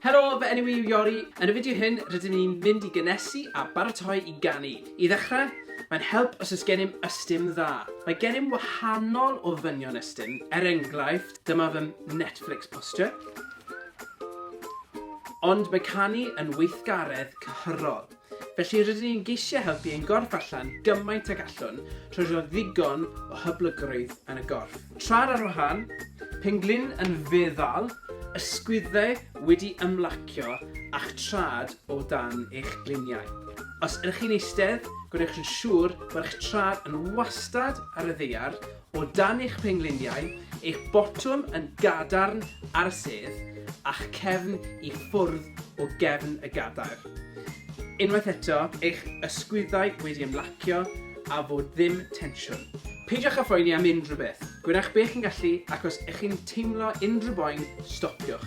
Helo, fy enw i Iori. Yn y fideo hyn, rydyn ni'n mynd I gynhesu a pharatoi I ganu. I ddechrau, mae'n help os oes gennym ystum dda. Mae gennym wahanol o ddynion ystum. Enghraifft, dyma fy Netflix posture. Ond mae canu yn weithgaredd cyhyrol. Felly rydyn ni'n geisio helpu ein gorff allan gymaint a gallwn trwy roi ddigon o hyblygrwydd yn y gorff. Tra'r ar wahân, penglin yn feddal, ysgwyddau wedi ymlacio a'ch trad o dan eich gliniau. Os ydych chi'n eistedd, gwneud yn siŵr bod eich trad yn wastad ar y ddaear o dan eich pengliniau, eich botwm yn gadarn ar y sedd, a'ch cefn I ffwrdd o gefn y gadair. Unwaith eto, eich ysgwyddau wedi ymlacio a fod ddim tensiwn. Peidiwch â phoeni am unrhyw beth. Gwnewch beth chi'n gallu ac os ych chi'n teimlo unrhyw boen, stopiwch.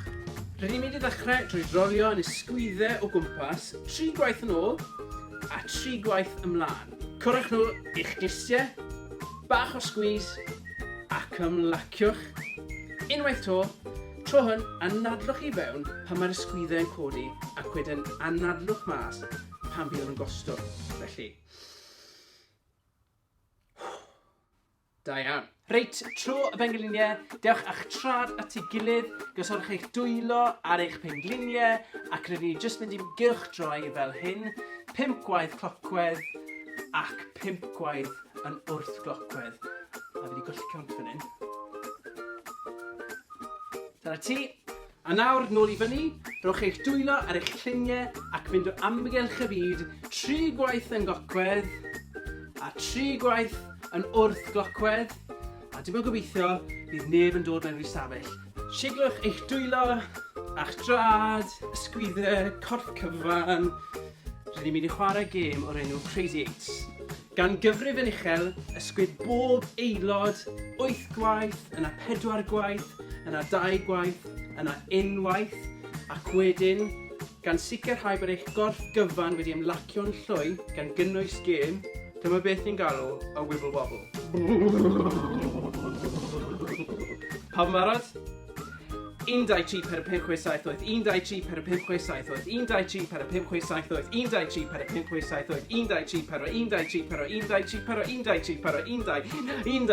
Rydyn ni'n mynd I ddechrau trwy drolio yn ysgwyddau o gwmpas 3 gwaith yn ôl a 3 gwaith ymlaen. Cwrwch nhw i'ch glistiau, bach o sgwys ac ymlaciwch. Unwaith to, tro hwn, anadlwch I fewn pan mae'r ysgwyddau yn codi ac wedyn anadlwch mas pan bydd yn gostwng. Felly, da iawn. Reit, tro y pengliniau, dewch a'ch trad at ei gilydd, gosodwch eich dwylo ar eich pengliniau ac rydyn ni jyst mynd I gylchdroi fel hyn, 5 gwaith clocwedd ac 5 gwaith yn wrthglocwedd. A fi wedi golli count fan hyn. Dyna ti. A nawr, nôl I fyny, rhowch eich dwylo ar eich lluniau ac mynd o amgylch y byd 3 gwaith yn gocwedd a 3 gwaith yn wrthglocwedd. A dim ond gobeithio bydd neb yn dod mewn i'r stafell. Siglwch eich dwylo, a'ch trad, ysgwyddau, corff cyfan. Rydyn ni'n mynd I chwarae gêm o'r enw Crazy 8. Gan gyfrif yn uchel, ysgwyd bob aelod 8 gwaith, yna 4 gwaith, yna 2 gwaith, yna unwaith, ac wedyn, gan sicrhau bod eich gorff gyfan wedi ymlacio'n llwy gan gynnwys gêm, dyma beth ni'n galw a wibble wobble. Pawb yn barod? 1, 2, 3, 4, 5, 6, 7, 8. 1, 2, 3, 4, 5, 6, 7, 8. 1, 2, 3, 4, 5, 6, 7, 8. 1, 2, 3, 4, 5, 6, 7, 8. 1, 2, 3, 4, 1, 2, 3, 4, 1, 2, 3, 4, 1, 2, 3, 4, 1, 2, 1.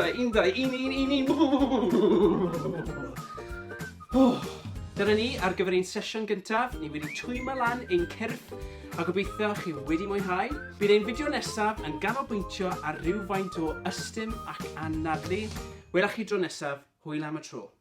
Dyna ni ar gyfer ein sesiwn gyntaf. Ni wedi twymo lan ein cyrff a gobeithio chi wedi mwynhau. Bydd ein fideo nesaf yn ganolbwyntio ar rywfaint o ystum ac anadlu. Welach chi dro nesaf. Hwyl am y tro.